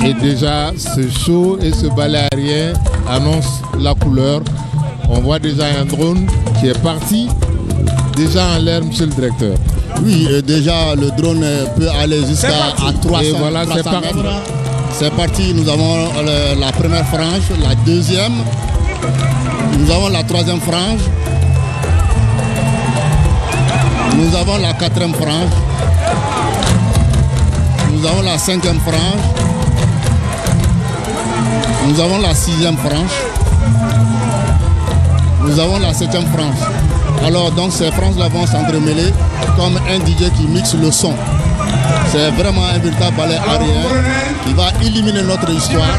Et déjà, ce show et ce ballet aérien annoncent la couleur. On voit déjà un drone qui est parti déjà en l'air, monsieur le directeur. Oui, déjà le drone peut aller jusqu'à 300, et voilà, 300 mètres. C'est parti, nous avons la première frange, la deuxième, nous avons la troisième frange, nous avons la quatrième frange, nous avons la cinquième frange, nous avons la sixième frange, nous avons la septième frange. Alors donc ces franges-là vont s'entremêler comme un DJ qui mixe le son. C'est vraiment un véritable ballet aérien qui va illuminer notre histoire,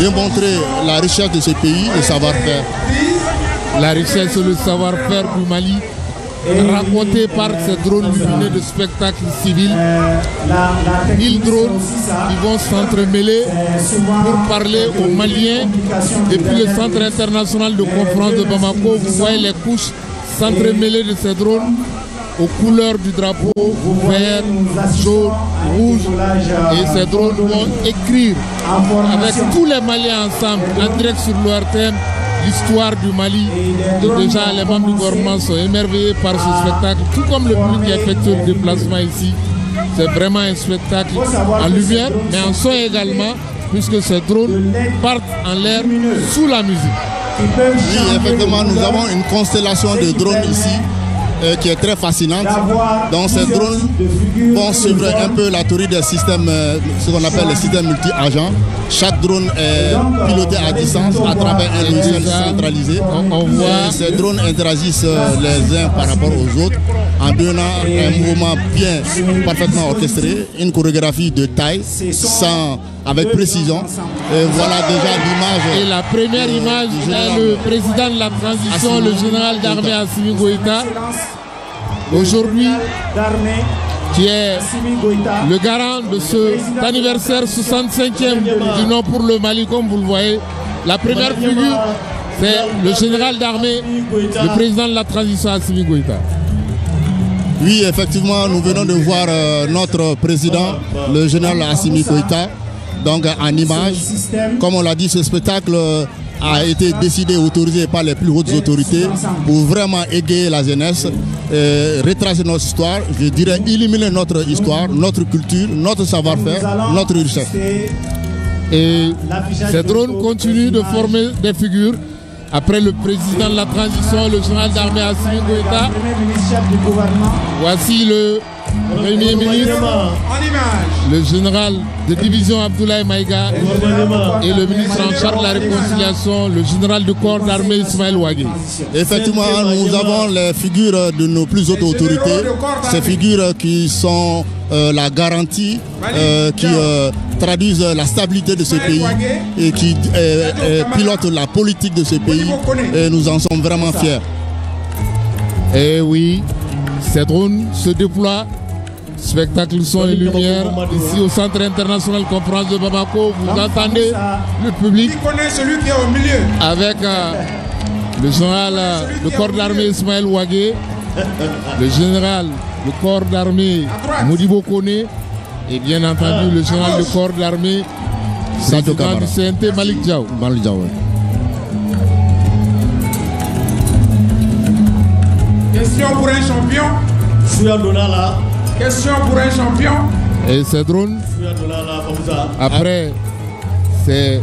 démontrer la richesse de ce pays, le savoir-faire. La richesse et le savoir-faire du Mali, raconté par ces drones lumineux de spectacle civil. 1000 drones qui vont s'entremêler pour parler aux Maliens. Depuis le centre international de conférence de Bamako, vous voyez les couches s'entremêler de ces drones aux couleurs du drapeau, vert, jaune, rouge. Et ces drones vont écrire avec tous les Maliens ensemble, en direct sur l'ORTM, l'histoire du Mali. Et déjà, les membres du gouvernement sont émerveillés par ce spectacle, tout comme le public qui effectue le déplacement ici. C'est vraiment un spectacle en lumière, mais en son également, puisque ces drones partent en l'air sous la musique. Oui, effectivement, nous avons une constellation de drones ici qui est très fascinante. Donc ces drones vont suivre un peu la théorie des systèmes, ce qu'on appelle les systèmes multi-agents. Chaque drone est piloté à distance à travers un logiciel centralisé. On voit ces drones interagissent les uns par rapport aux autres en donnant un mouvement bien, parfaitement orchestré, une chorégraphie de taille, avec précision. Et voilà déjà l'image. Et la première image est le président de la transition, le général d'armée Assimi Goïta, aujourd'hui, qui est le garant de cet anniversaire 65e du nom pour le Mali, comme vous le voyez. La première figure, c'est le général d'armée, le président de la transition Assimi Goïta. Oui, effectivement, nous venons de voir notre président, le général Assimi Goïta, donc en image. Comme on l'a dit, ce spectacle a été décidé, autorisé par les plus hautes autorités pour vraiment égayer la jeunesse, retracer notre histoire, je dirais illuminer notre histoire, notre culture, notre savoir-faire, notre richesse. Et ces drones continuent de former des figures. Après le président de la transition, le général d'armée Assimi Goïta, voici le Premier ministre, le général de division Abdoulaye Maïga et le ministre en charge de la réconciliation, le général du corps d'armée Ismaël Ouagé. Effectivement, nous avons les figures de nos plus hautes autorités, ces figures qui sont la garantie, qui traduisent la stabilité de ce pays et qui pilotent la politique de ce pays. Et nous en sommes vraiment fiers. Et oui, ces drones se déploient. Spectacle son et lumière ici au centre international conférence de Bamako. Vous entendez le public avec le général du corps d'armée Ismaël Ouagé, le général du corps d'armée Modibo Kone et bien entendu le général du corps d'armée président du CNT Malik Diaw. Question pour un champion. Question pour un champion. Et ces drones, après ces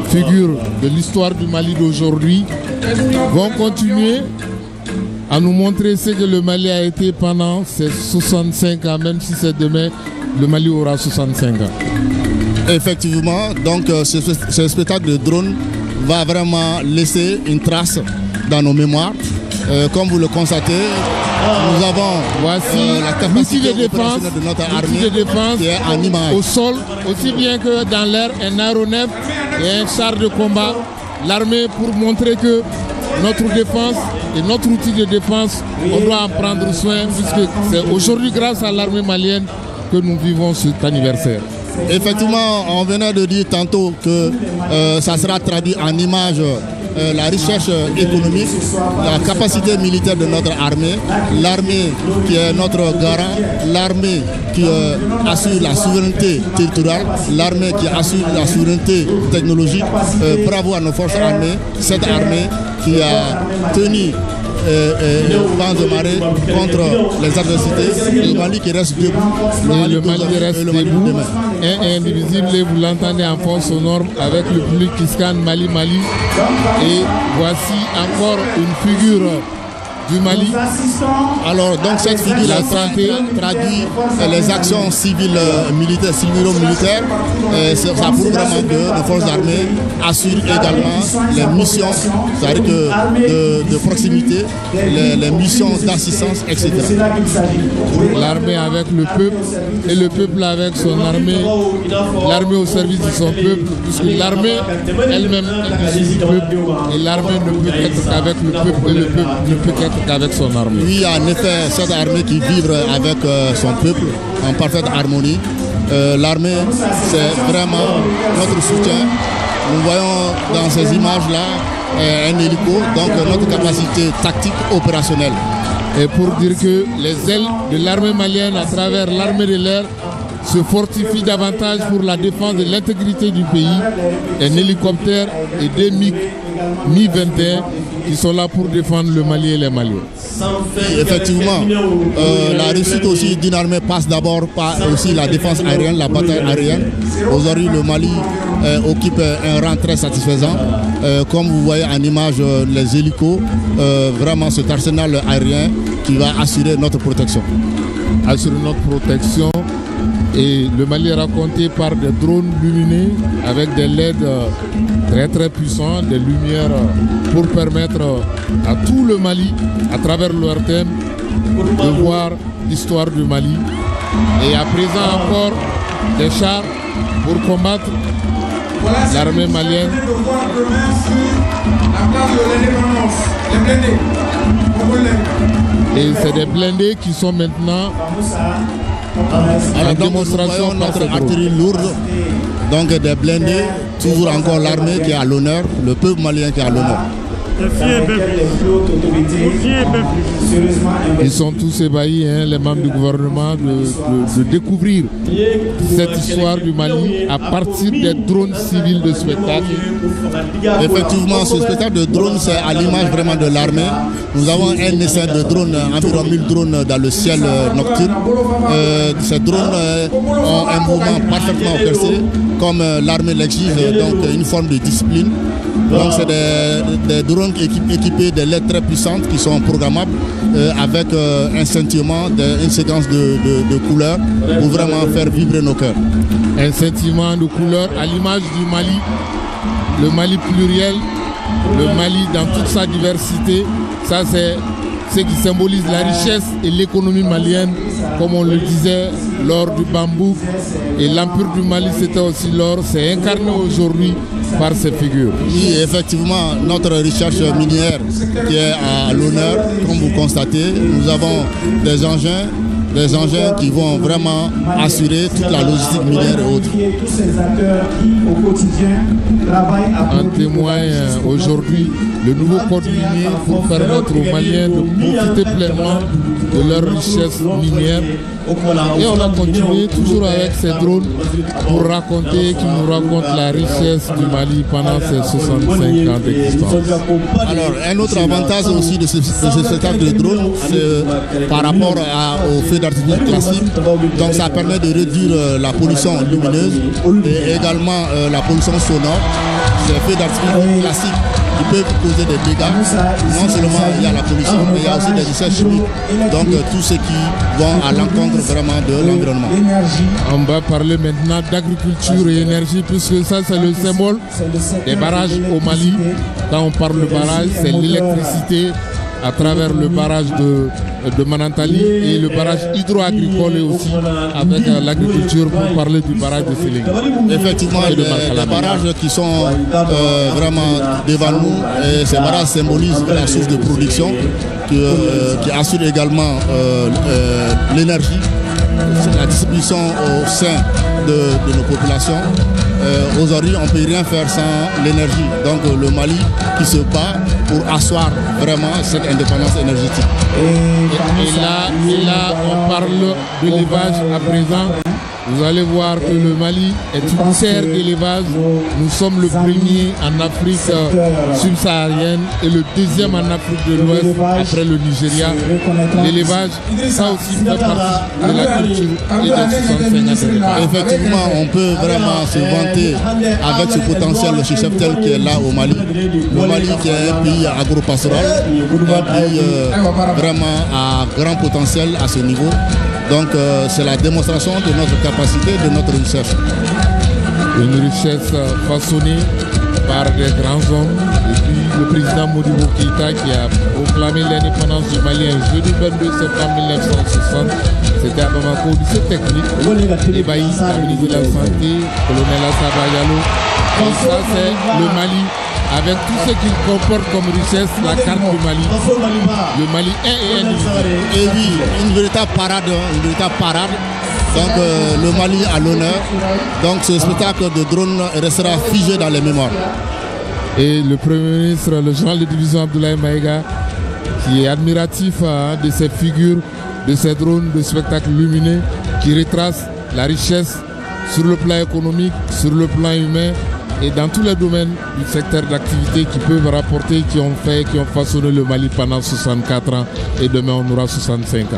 figures de l'histoire du Mali d'aujourd'hui, vont continuer à nous montrer ce que le Mali a été pendant ces 65 ans, même si c'est demain, le Mali aura 65 ans. Effectivement, donc ce spectacle de drone va vraiment laisser une trace dans nos mémoires. Comme vous le constatez, nous avons la capacité de défense de notre armée qui est en image. Au sol, aussi bien que dans l'air, un aéronef et un char de combat. L'armée pour montrer que notre défense et notre outil de défense, on doit en prendre soin puisque c'est aujourd'hui grâce à l'armée malienne que nous vivons cet anniversaire. Effectivement, on venait de dire tantôt que ça sera traduit en images. La recherche économique, la capacité militaire de notre armée, l'armée qui est notre garant, l'armée qui assure la souveraineté territoriale, l'armée qui assure la souveraineté technologique. Bravo à nos forces armées, cette armée qui a tenu vent de marée contre les adversités. Le Mali qui reste debout. Le Mali reste debout, indivisible, et vous l'entendez en fond sonore avec le public qui scanne Mali Mali. Et voici encore une figure du Mali. Alors donc cette figure la santé traduit les actions civiles militaires, civilo-militaires. Ça prouve vraiment que les forces armées assurent également les missions, c'est-à-dire que de proximité, les missions d'assistance, etc. L'armée avec le peuple et le peuple avec son armée, l'armée au service de son peuple, puisque l'armée elle-même est du peuple et l'armée ne peut être qu'avec le peuple et le peuple ne peut être qu'avec son armée. Oui, en effet, cette armée qui vit avec son peuple en parfaite harmonie. L'armée, c'est vraiment notre soutien. Nous voyons dans ces images-là un hélico, donc notre capacité tactique opérationnelle. Et pour dire que les ailes de l'armée malienne à travers l'armée de l'air se fortifient davantage pour la défense de l'intégrité du pays. Un hélicoptère et des Mi-21 qui sont là pour défendre le Mali et les Maliens. Effectivement, la réussite aussi d'une armée passe d'abord par aussi la défense aérienne, la bataille aérienne. Aujourd'hui, le Mali occupe un rang très satisfaisant. Comme vous voyez en image les hélicos, vraiment cet arsenal aérien qui va assurer notre protection. Assurer notre protection. Et le Mali est raconté par des drones lumineux avec des LED très très puissants, des lumières pour permettre à tout le Mali, à travers leur thème, de voir l'histoire du Mali. Et à présent encore des chars pour combattre l'armée malienne. Et c'est des blindés qui sont maintenant alors, donc, nous voyons notre artillerie lourde, donc des blindés, toujours encore l'armée qui est à l'honneur, le peuple malien qui est à l'honneur. Ils sont tous ébahis, hein, les membres du gouvernement, de découvrir cette histoire du Mali à partir des drones civils de spectacle. Effectivement, ce spectacle de drones, c'est à l'image vraiment de l'armée. Nous avons un essai de drones, environ 1000 drones dans le ciel nocturne. Ces drones ont un mouvement parfaitement orchestré, comme l'armée l'exige, donc une forme de discipline. Donc c'est des drones équipés de LED très puissantes qui sont programmables avec un scintillement, une séquence de couleurs pour vraiment faire vibrer nos cœurs. Un scintillement de couleurs à l'image du Mali, le Mali pluriel, le Mali dans toute sa diversité. Ça c'est ce qui symbolise la richesse et l'économie malienne, comme on le disait lors du Bambouk. Et l'empire du Mali, c'était aussi l'or, c'est incarné aujourd'hui par ces figures. Oui, effectivement, notre recherche minière qui est à l'honneur, comme vous constatez, nous avons des engins qui vont vraiment assurer toute la logistique minière et autres. En témoigne aujourd'hui le nouveau code minier pour permettre aux Maliens de profiter pleinement de leur richesse minière. Et on a continué toujours avec ces drones pour raconter, qui nous racontent la richesse du Mali pendant ces 65 ans d'existence. Alors, un autre avantage aussi de ce spectacle de drone, c'est par rapport au feu d'artifice classique. Donc ça permet de réduire la pollution lumineuse et également la pollution sonore. Ces feux d'artifice classiques qui peuvent causer des dégâts. Non seulement il y a la pollution, mais il y a aussi des essais chimiques. Donc tout ce qui vont à l'encontre vraiment de l'environnement. On va parler maintenant d'agriculture et énergie, puisque ça c'est le symbole des barrages au Mali. Quand on parle de barrage, c'est l'électricité à travers le barrage de Manantali et le barrage hydro-agricole et aussi avec l'agriculture pour parler du barrage de Séling. Effectivement, les barrages qui sont vraiment devant nous, et ces barrages symbolisent la source de production qui assure également l'énergie la distribution au sein de nos populations. Aujourd'hui, on ne peut rien faire sans l'énergie. Donc le Mali qui se bat pour asseoir vraiment cette indépendance énergétique. Et là, on parle de l'élevage à présent. Vous allez voir que le Mali est une terre d'élevage. Nous sommes le premier en Afrique subsaharienne et le deuxième en Afrique de l'Ouest après le Nigeria. L'élevage, ça aussi fait partie de la culture et des 65 ans. Effectivement, on peut vraiment se vanter avec ce potentiel cheptel qui est là au Mali. Le Mali qui est un pays agropastoral, un pays vraiment à grand potentiel à ce niveau. Donc c'est la démonstration de notre capacité, de notre richesse. Une richesse façonnée par des grands hommes. Et puis le président Modibo Keïta qui a proclamé l'indépendance du Mali un jeudi 22 septembre 1960. C'était à Bamako, lycée technique. Et Baïs, la ministre de la Santé, colonel Assaba Diallo. Et ça c'est le Mali. Avec tout ce qu'il comporte comme richesse, la carte du Mali. Le Mali est et indivisible. Et oui, une véritable parade. Donc le Mali à l'honneur. Donc ce spectacle de drone restera figé dans les mémoires. Et le Premier ministre, le général de division Abdoulaye Maïga, qui est admiratif de ces figures, de ces drones de spectacle lumineux, qui retracent la richesse sur le plan économique, sur le plan humain, et dans tous les domaines du secteur d'activité qui peuvent rapporter, qui ont façonné le Mali pendant 64 ans et demain on aura 65 ans.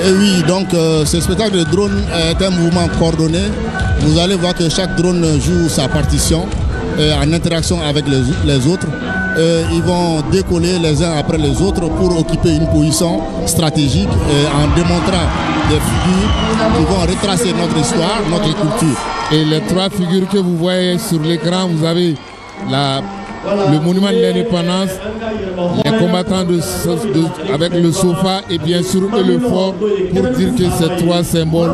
Et oui, donc ce spectacle de drone est un mouvement coordonné. Vous allez voir que chaque drone joue sa partition en interaction avec les autres. Ils vont décoller les uns après les autres pour occuper une position stratégique en démontrant des figures qui vont retracer notre histoire, notre culture. Et les trois figures que vous voyez sur l'écran, vous avez le monument de l'indépendance, les combattants avec le sofa et bien sûr le fort, pour dire que ces trois symboles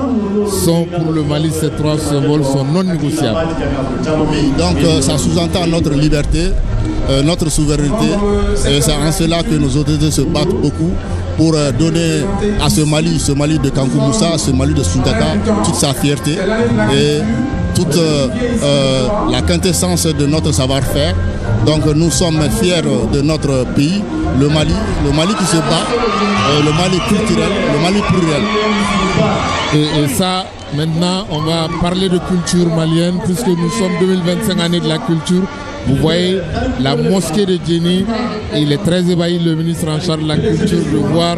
sont pour le Mali, ces trois symboles sont non négociables. Donc ça sous-entend notre liberté, notre souveraineté, et c'est en cela que nos autorités se battent beaucoup pour donner à ce Mali de Kankou Moussa, ce Mali de Soundata, toute sa fierté et toute la quintessence de notre savoir-faire. Donc nous sommes fiers de notre pays, le Mali qui se bat, le Mali culturel, le Mali pluriel. Et ça, maintenant, on va parler de culture malienne, puisque nous sommes 2025 années de la culture. Vous voyez la mosquée de Djéné, et il est très ébahi, le ministre en charge de la culture, de voir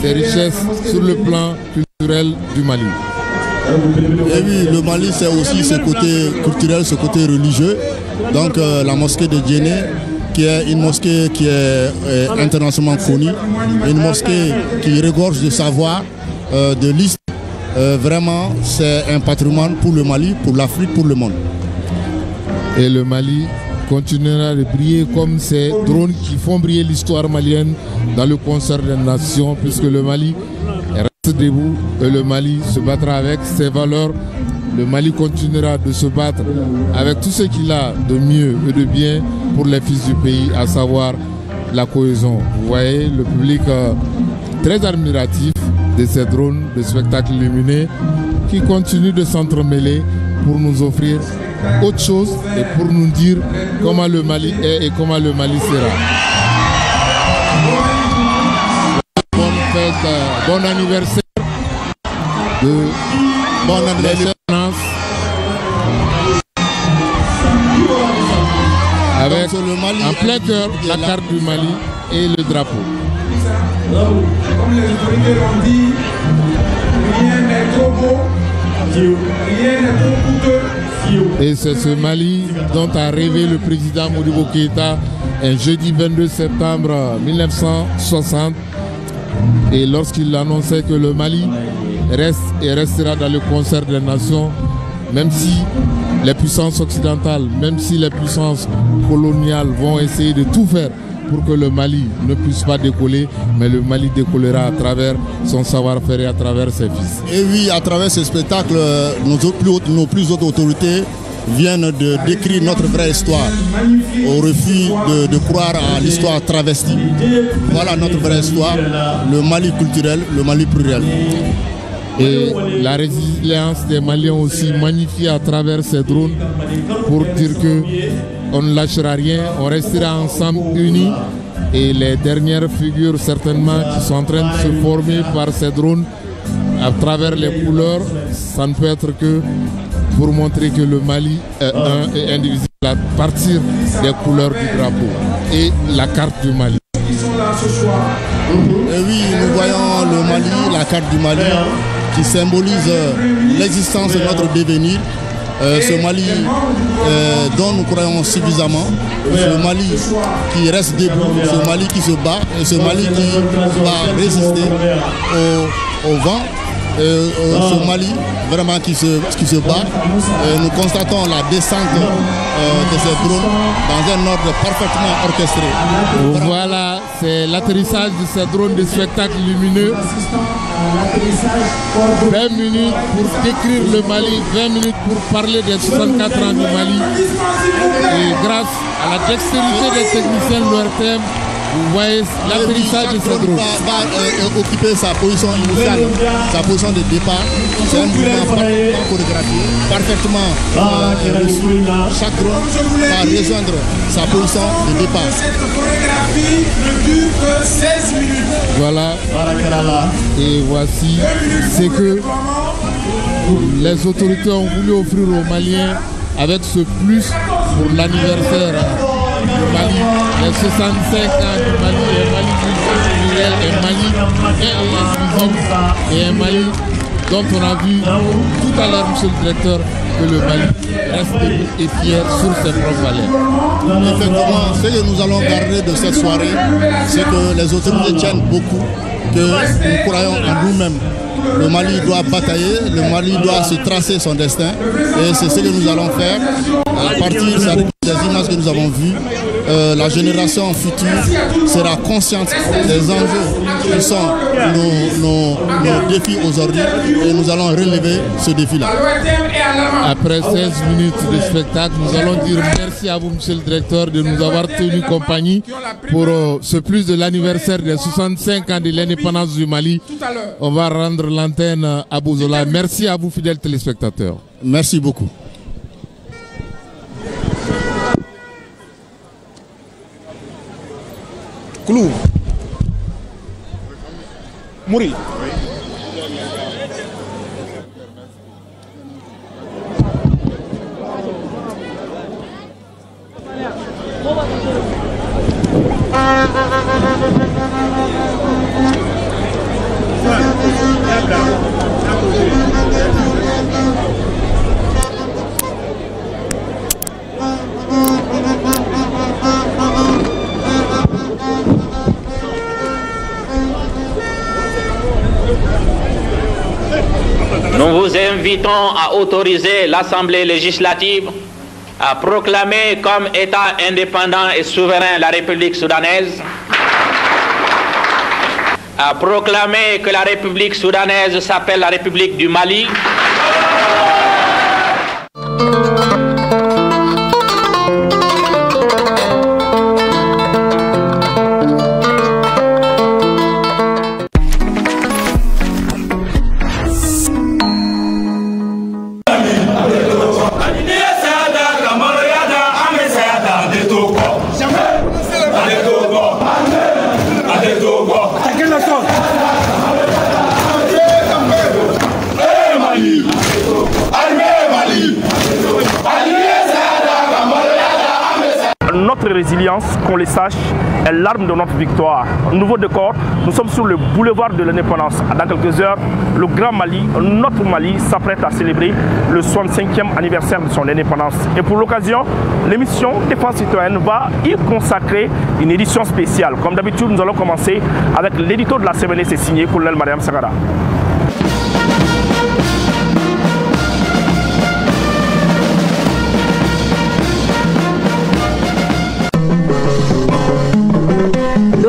ces richesses sur le plan culturel du Mali. Et oui, le Mali, c'est aussi ce côté culturel, ce côté religieux. Donc la mosquée de Djéné, qui est une mosquée qui est internationalement connue, une mosquée qui regorge de savoir, de l'histoire. Vraiment, c'est un patrimoine pour le Mali, pour l'Afrique, pour le monde. Et le Mali continuera de briller comme ces drones qui font briller l'histoire malienne dans le concert des nations, puisque le Mali reste debout et le Mali se battra avec ses valeurs. Le Mali continuera de se battre avec tout ce qu'il a de mieux et de bien pour les fils du pays, à savoir la cohésion. Vous voyez le public très admiratif de ces drones de spectacles lumineux qui continuent de s'entremêler pour nous offrir autre chose et pour nous dire comment le Mali est et comment le Mali sera. Bonne fête, bon anniversaire Bon anniversaire. Avec en plein cœur la carte du Mali et le drapeau. Comme les autorités l'ont dit, rien n'est trop beau, rien n'est trop coûteux. Et c'est ce Mali dont a rêvé le président Modibo Keïta un jeudi 22 septembre 1960. Et lorsqu'il annonçait que le Mali reste et restera dans le concert des nations, même si les puissances occidentales, même si les puissances coloniales vont essayer de tout faire pour que le Mali ne puisse pas décoller, mais le Mali décollera à travers son savoir-faire et à travers ses fils. Et oui, à travers ce spectacle, nos plus hautes autorités viennent de décrire notre vraie histoire, au refus de croire à l'histoire travestie. Voilà notre vraie histoire, le Mali culturel, le Mali pluriel. Et la résilience des Maliens aussi magnifiée à travers ces drones pour dire que on ne lâchera rien, on restera ensemble unis. Et les dernières figures certainement qui sont en train de se former par ces drones à travers les couleurs, ça ne peut être que pour montrer que le Mali est un et indivisible à partir des couleurs du drapeau et la carte du Mali. Et oui, nous voyons le Mali, la carte du Mali qui symbolise l'existence de notre devenir. Ce Mali dont nous croyons suffisamment, ce Mali qui reste debout, ce Mali qui se bat, et ce Mali qui va résister au vent, ce Mali vraiment qui se bat. Nous constatons la descente de ces drones dans un ordre parfaitement orchestré. Voilà, c'est l'atterrissage de ces drones de spectacle lumineux. 20 minutes pour décrire le Mali, 20 minutes pour parler des 64 ans du Mali. Et grâce à la dextérité des techniciens de l'ORTM, vous voyez l'atterrissage de ces drones. Va occuper sa position initiale, sa position de départ. C'est un mouvement parfaitement chorégraphié, parfaitement reçu. Chaque drone va rejoindre sa position de départ. Cette chorégraphie ne dure que 16 minutes. Voilà. Et voici ce que les autorités ont voulu offrir aux Maliens avec ce plus pour l'anniversaire du Mali, les 65 ans du Mali, un Mali pluriel, un Mali inclusif et un Mali dont on a vu tout à l'heure, monsieur le directeur, que le Mali reste debout et fier sur ses propres valeurs. Effectivement, ce que nous allons garder de cette soirée, c'est que les autorités tiennent beaucoup, que nous croyons en nous-mêmes. Le Mali doit batailler, le Mali doit se tracer son destin, et c'est ce que nous allons faire à partir des images que nous avons vues. La génération future sera consciente des enjeux qui sont nos défis aujourd'hui, et nous allons relever ce défi-là. Après 16 minutes de spectacle, nous allons dire merci à vous, monsieur le directeur, de nous avoir tenu compagnie pour ce plus de l'anniversaire des 65 ans de l'indépendance du Mali. On va rendre l'antenne à Bouzola. Merci à vous, fidèles téléspectateurs. Merci beaucoup. Clou. Mouri. Nous vous invitons à autoriser l'Assemblée législative à proclamer comme État indépendant et souverain la République soudanaise, à proclamer que la République soudanaise s'appelle la République du Mali. Notre résilience, qu'on le sache, est l'arme de notre victoire. Nouveau décor, nous sommes sur le boulevard de l'indépendance. Dans quelques heures, le Grand Mali, notre Mali, s'apprête à célébrer le 65e anniversaire de son indépendance. Et pour l'occasion, l'émission Défense citoyenne va y consacrer une édition spéciale. Comme d'habitude, nous allons commencer avec l'édito de la semaine, c'est signé Colonel Mariam Sagara.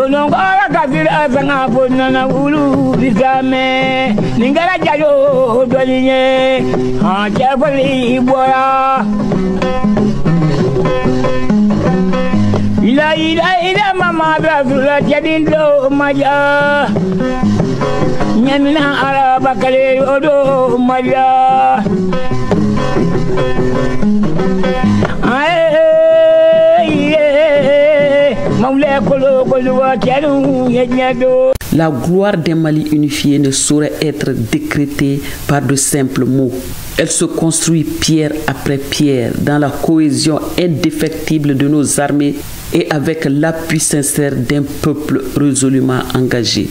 Nongora kafir asanga bonana ulu bizame ningara jayo dolinye ha jabali boya ila mama bazula jadindo maja nyamina araba kale odo maria La gloire d'un Mali unifié ne saurait être décrétée par de simples mots. Elle se construit pierre après pierre dans la cohésion indéfectible de nos armées et avec l'appui sincère d'un peuple résolument engagé.